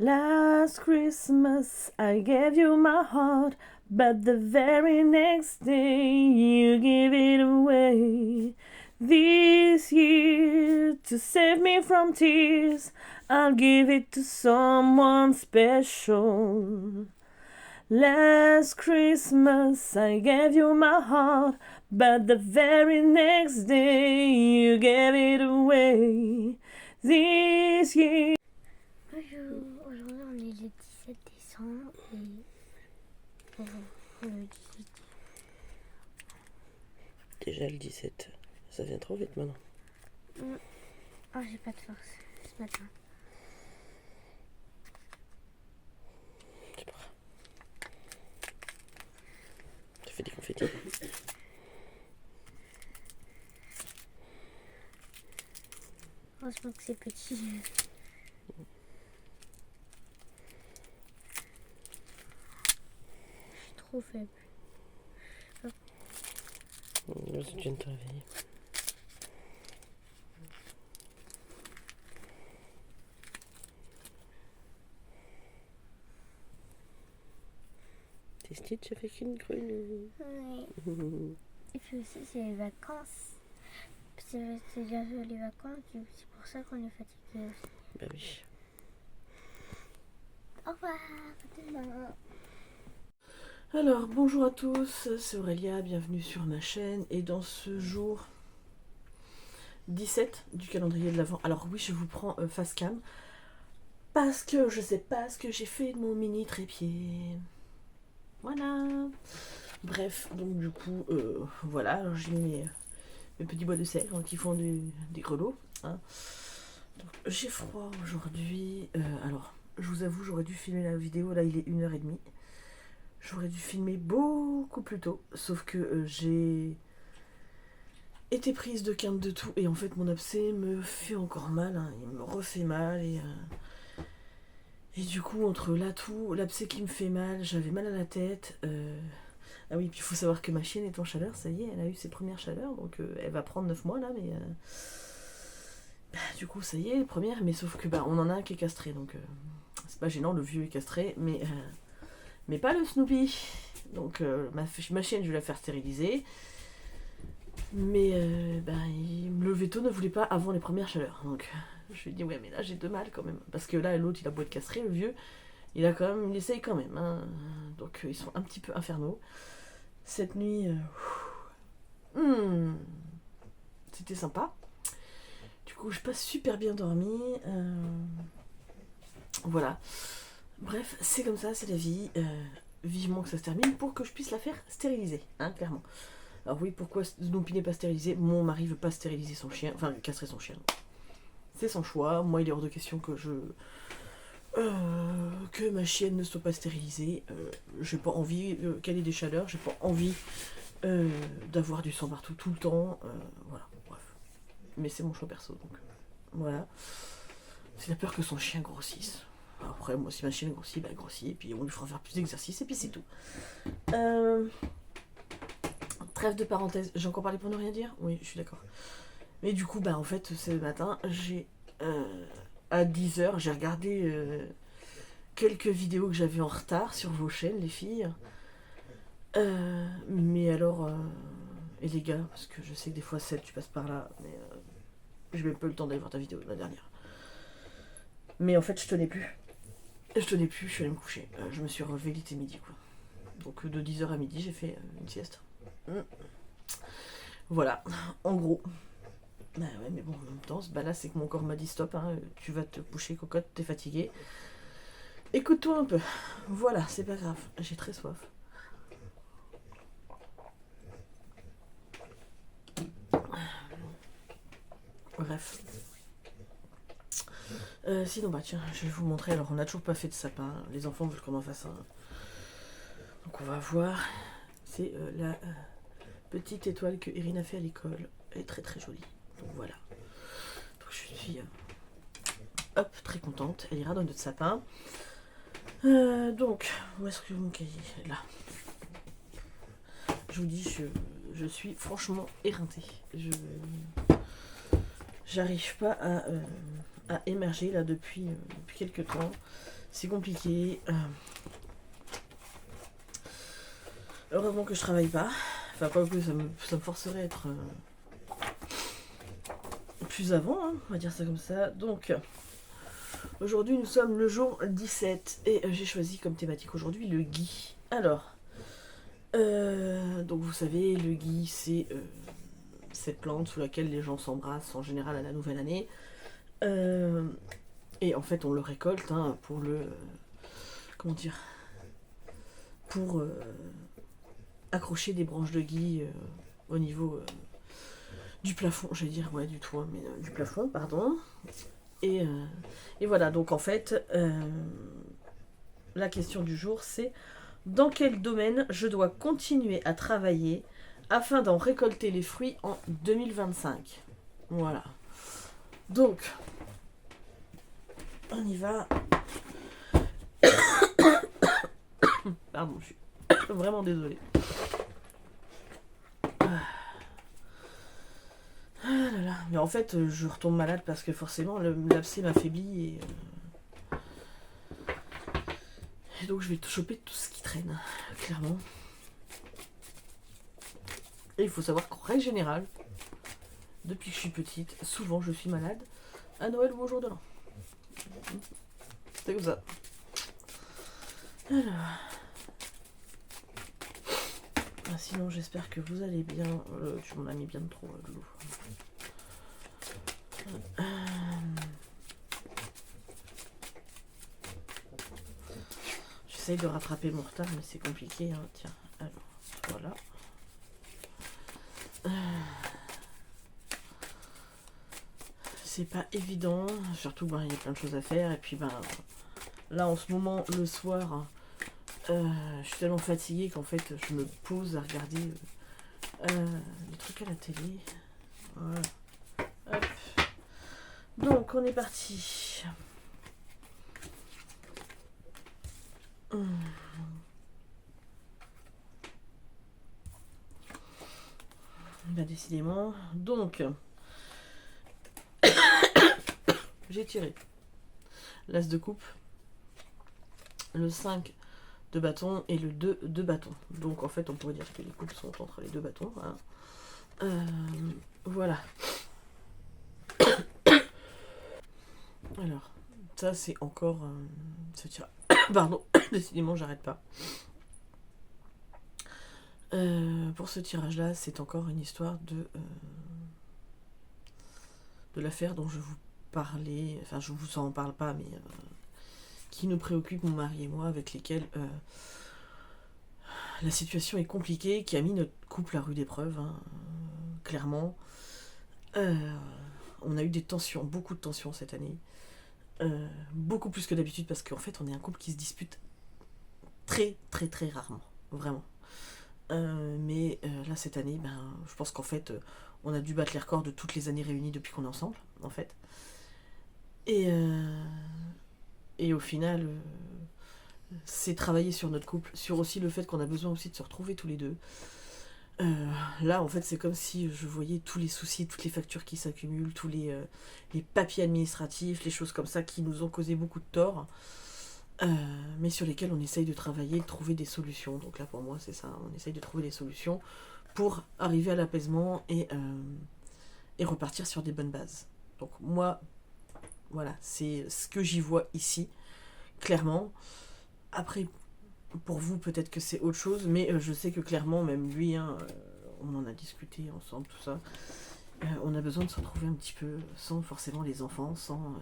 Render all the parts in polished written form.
Last Christmas I gave you my heart, but the very next day you gave it away. This year, to save me from tears, I'll give it to someone special. Last Christmas I gave you my heart, but the very next day you gave it away. This year. Bonjour, aujourd'hui on est le 17 décembre et le 18. Déjà le 17, ça vient trop vite maintenant. Oh, j'ai pas de force ce matin. C'est pas grave. Tu fais des confettis. Heureusement que c'est petit. Je suis trop faible. Là, tu viens de te réveiller. Tes Stitch avec une grenouille. Oui. Et puis aussi c'est les vacances. C'est bientôt les vacances, c'est pour ça qu'on est fatigué aussi. Bah oui. Au revoir, à demain. Alors, bonjour à tous, c'est Aurélia, bienvenue sur ma chaîne. Et dans ce jour 17 du calendrier de l'Avent, alors oui, je vous prends face cam, parce que je sais pas ce que j'ai fait de mon mini trépied. Voilà. Bref, donc du coup, voilà, alors j'ai mis mes petits bois de sel hein, qui font des grelots. Hein. J'ai froid aujourd'hui. Alors, je vous avoue, j'aurais dû filmer la vidéo, là il est 1h30. J'aurais dû filmer beaucoup plus tôt, sauf que j'ai été prise de quinte de tout et en fait mon abcès me fait encore mal, hein, il me refait mal et du coup entre là tout, l'abcès qui me fait mal, j'avais mal à la tête. Ah oui, puis il faut savoir que ma chienne est en chaleur, ça y est, elle a eu ses premières chaleurs, donc elle va prendre 9 mois là, mais du coup ça y est, les premières, mais sauf que on en a un qui est castré, donc c'est pas gênant, le vieux est castré, mais pas le Snoopy. Donc ma chienne, je vais la faire stériliser. Mais le veto ne voulait pas avant les premières chaleurs. Donc je lui ai dit ouais mais là j'ai de mal quand même. Parce que là l'autre il a beau être castré, le vieux, il essaye quand même. Hein. Donc ils sont un petit peu infernaux. Cette nuit, c'était sympa. Du coup je pas super bien dormi. Voilà. Bref, c'est comme ça, c'est la vie. Vivement que ça se termine pour que je puisse la faire stériliser, hein, clairement. Alors oui, pourquoi Snoopy n'est pas stérilisé? Mon mari veut pas stériliser son chien, enfin castrer son chien. C'est son choix. Moi, il est hors de question que que ma chienne ne soit pas stérilisée. J'ai pas envie qu'elle ait des chaleurs. J'ai pas envie d'avoir du sang partout tout le temps. Voilà, bref. Mais c'est mon choix perso, donc voilà. C'est la peur que son chien grossisse. Après, moi, si ma chienne grossit, elle grossit, et puis on lui fera faire plus d'exercice, et puis c'est tout. Trêve de parenthèse, j'ai encore parlé pour ne rien dire? Oui, je suis d'accord. Mais du coup, en fait, ce matin, à 10h, j'ai regardé quelques vidéos que j'avais en retard sur vos chaînes, les filles. Mais alors, et les gars, parce que je sais que des fois, 7, tu passes par là, mais j'ai même pas eu le temps d'aller voir ta vidéo, la dernière. Mais en fait, je tenais plus. Je suis allée me coucher. Je me suis relevée, il était midi, quoi. Donc de 10h à midi, j'ai fait une sieste. Voilà, en gros. Bah ouais, mais bon, en même temps, là, c'est que mon corps m'a dit stop, hein, tu vas te coucher, cocotte, t'es fatiguée. Écoute-toi un peu. Voilà, c'est pas grave, j'ai très soif. Bref. Sinon, tiens, je vais vous montrer. Alors, on n'a toujours pas fait de sapin. Les enfants veulent qu'on en fasse un. Donc, on va voir. C'est la petite étoile que Erin a fait à l'école. Elle est très très jolie. Donc, voilà. Donc, je suis très contente. Elle ira dans notre sapin. Donc, où est-ce que mon cahier est là? Je vous dis, je suis franchement éreintée. J'arrive pas à émerger là depuis quelques temps. C'est compliqué. Heureusement que je travaille pas. Enfin, pas que ça me forcerait à être plus avant, hein, on va dire ça comme ça. Donc, aujourd'hui, nous sommes le jour 17 et j'ai choisi comme thématique aujourd'hui le gui. Alors, donc vous savez, le gui, c'est cette plante sous laquelle les gens s'embrassent en général à la nouvelle année. Et en fait, on le récolte hein, pour le... comment dire, pour accrocher des branches de gui au niveau du plafond, j'allais dire, ouais, du toit, mais du plafond, pardon. Et voilà, donc en fait, la question du jour, c'est dans quel domaine je dois continuer à travailler afin d'en récolter les fruits en 2025. Voilà. Donc, on y va. Pardon, je suis vraiment désolée. Ah là là. Mais en fait, je retombe malade parce que forcément, l'abcès m'affaiblit et donc je vais choper tout ce qui traîne, clairement. Et il faut savoir qu'en règle générale, depuis que je suis petite, souvent je suis malade à Noël ou au jour de l'an. C'est comme ça. Alors. Ah, sinon, j'espère que vous allez bien. Tu m'en as mis bien trop, Loulou. J'essaye de rattraper mon retard, mais c'est compliqué. Hein. Tiens, alors, voilà. C'est pas évident, surtout il y a plein de choses à faire. Et puis là, en ce moment, le soir, je suis tellement fatiguée qu'en fait, je me pose à regarder les trucs à la télé. Voilà. Hop. Donc, on est parti. Décidément. Donc, j'ai tiré l'as de coupe, le 5 de bâton et le 2 de bâton. Donc, en fait, on pourrait dire que les coupes sont entre les deux bâtons. Hein. Voilà. Alors, ça, c'est encore ce tirage. Pardon, décidément, j'arrête pas. Pour ce tirage-là, c'est encore une histoire de l'affaire dont je vous parlais, enfin je vous en parle pas, mais qui nous préoccupe, mon mari et moi, avec lesquels la situation est compliquée, qui a mis notre couple à rude épreuve, hein, clairement. On a eu des tensions, beaucoup de tensions cette année, beaucoup plus que d'habitude, parce qu'en fait on est un couple qui se dispute très très très rarement, vraiment. Mais là cette année, je pense qu'en fait on a dû battre les records de toutes les années réunies depuis qu'on est ensemble, en fait. Et au final, c'est travailler sur notre couple, sur aussi le fait qu'on a besoin aussi de se retrouver tous les deux. Là, en fait, c'est comme si je voyais tous les soucis, toutes les factures qui s'accumulent, tous les papiers administratifs, les choses comme ça qui nous ont causé beaucoup de tort, mais sur lesquels on essaye de travailler, de trouver des solutions. Donc là, pour moi, c'est ça, on essaye de trouver des solutions pour arriver à l'apaisement et repartir sur des bonnes bases. Donc moi, voilà, c'est ce que j'y vois ici, clairement. Après, pour vous, peut-être que c'est autre chose, mais je sais que clairement, même lui, hein, on en a discuté ensemble, tout ça, on a besoin de se retrouver un petit peu, sans forcément les enfants, sans...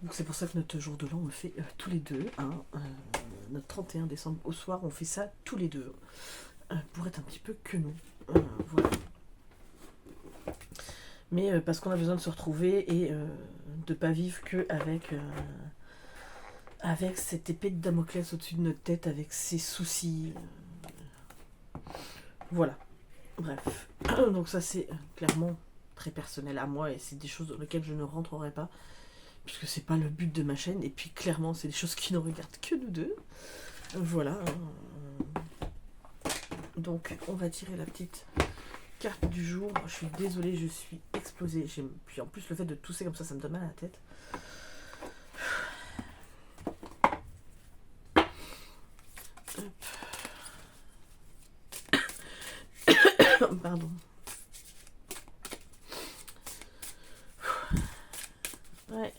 Donc c'est pour ça que notre jour de l'an, on le fait tous les deux. Hein, notre 31 décembre au soir, on fait ça tous les deux, pour être un petit peu que nous. Voilà. Mais parce qu'on a besoin de se retrouver et de ne pas vivre que avec cette épée de Damoclès au-dessus de notre tête, avec ses soucis. Voilà. Bref. Donc ça c'est clairement très personnel à moi et c'est des choses dans lesquelles je ne rentrerai pas puisque c'est pas le but de ma chaîne et puis clairement c'est des choses qui ne regardent que nous deux. Voilà. Donc on va tirer la petite carte du jour. Je suis désolée, je suis exploser. Puis en plus, le fait de tousser comme ça me donne mal à la tête. Hop. Pardon. Ouais.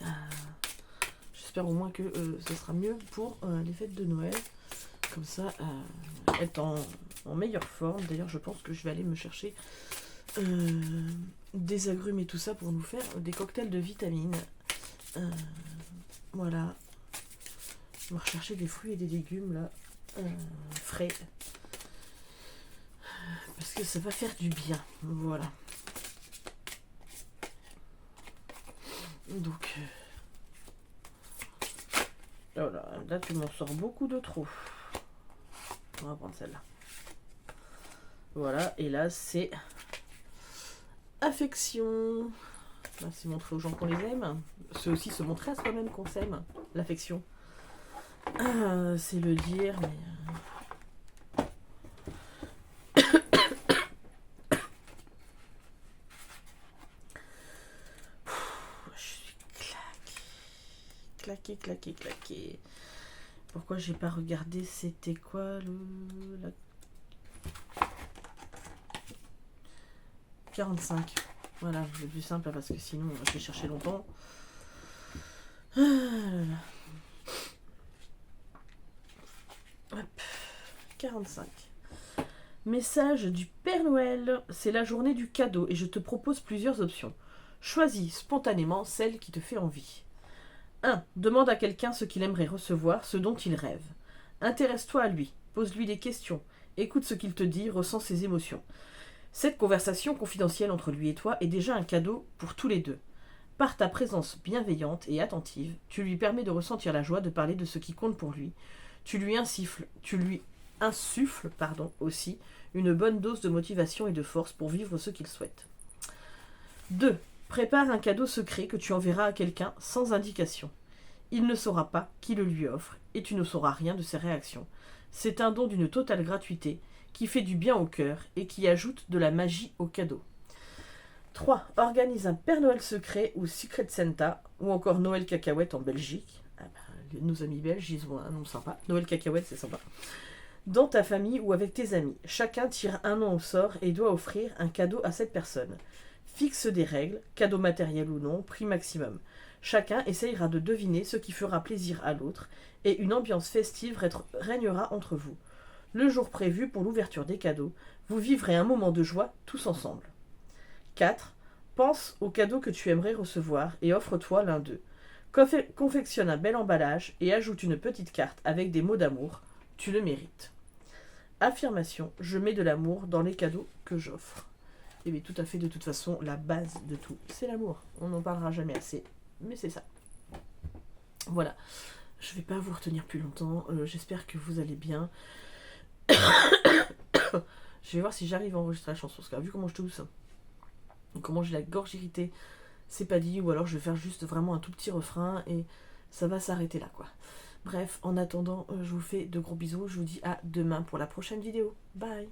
J'espère au moins que ce sera mieux pour les fêtes de Noël. Comme ça, être en meilleure forme. D'ailleurs, je pense que je vais aller me chercher des agrumes et tout ça pour nous faire des cocktails de vitamines. Voilà. On va rechercher des fruits et des légumes là, frais. Parce que ça va faire du bien. Voilà. Donc... oh là, tu m'en sors beaucoup de trop. On va prendre celle-là. Voilà, et là c'est affection. Là, c'est montrer aux gens qu'on les aime. C'est aussi se montrer à soi-même qu'on s'aime. L'affection. C'est le dire, mais... je suis claqué. Pourquoi j'ai pas regardé c'était quoi la 45. Voilà, c'est plus simple parce que sinon je vais chercher longtemps. Hop. 45. Message du Père Noël. C'est la journée du cadeau et je te propose plusieurs options. Choisis spontanément celle qui te fait envie. 1. Demande à quelqu'un ce qu'il aimerait recevoir, ce dont il rêve. Intéresse-toi à lui, pose-lui des questions, écoute ce qu'il te dit, ressens ses émotions. Cette conversation confidentielle entre lui et toi est déjà un cadeau pour tous les deux. Par ta présence bienveillante et attentive, tu lui permets de ressentir la joie de parler de ce qui compte pour lui. Tu lui insuffles aussi une bonne dose de motivation et de force pour vivre ce qu'il souhaite. 2. Prépare un cadeau secret que tu enverras à quelqu'un sans indication. Il ne saura pas qui le lui offre et tu ne sauras rien de ses réactions. C'est un don d'une totale gratuité qui fait du bien au cœur et qui ajoute de la magie au cadeau. 3. Organise un Père Noël secret ou Secret Santa ou encore Noël Cacahuète en Belgique. Nos amis belges, ils ont un nom sympa. Noël Cacahuète, c'est sympa. Dans ta famille ou avec tes amis, chacun tire un nom au sort et doit offrir un cadeau à cette personne. Fixe des règles, cadeau matériel ou non, prix maximum. Chacun essayera de deviner ce qui fera plaisir à l'autre et une ambiance festive régnera entre vous. Le jour prévu pour l'ouverture des cadeaux, vous vivrez un moment de joie tous ensemble. 4. Pense aux cadeaux que tu aimerais recevoir et offre-toi l'un d'eux. Confectionne un bel emballage et ajoute une petite carte avec des mots d'amour. Tu le mérites. Affirmation, je mets de l'amour dans les cadeaux que j'offre. Et bien tout à fait, de toute façon, la base de tout, c'est l'amour. On n'en parlera jamais assez, mais c'est ça. Voilà, je vais pas vous retenir plus longtemps, j'espère que vous allez bien. Je vais voir si j'arrive à enregistrer la chanson, parce que vu comment je tousse, comment j'ai la gorge irritée, c'est pas dit, ou alors je vais faire juste vraiment un tout petit refrain, et ça va s'arrêter là, quoi. Bref, en attendant, je vous fais de gros bisous, je vous dis à demain pour la prochaine vidéo. Bye!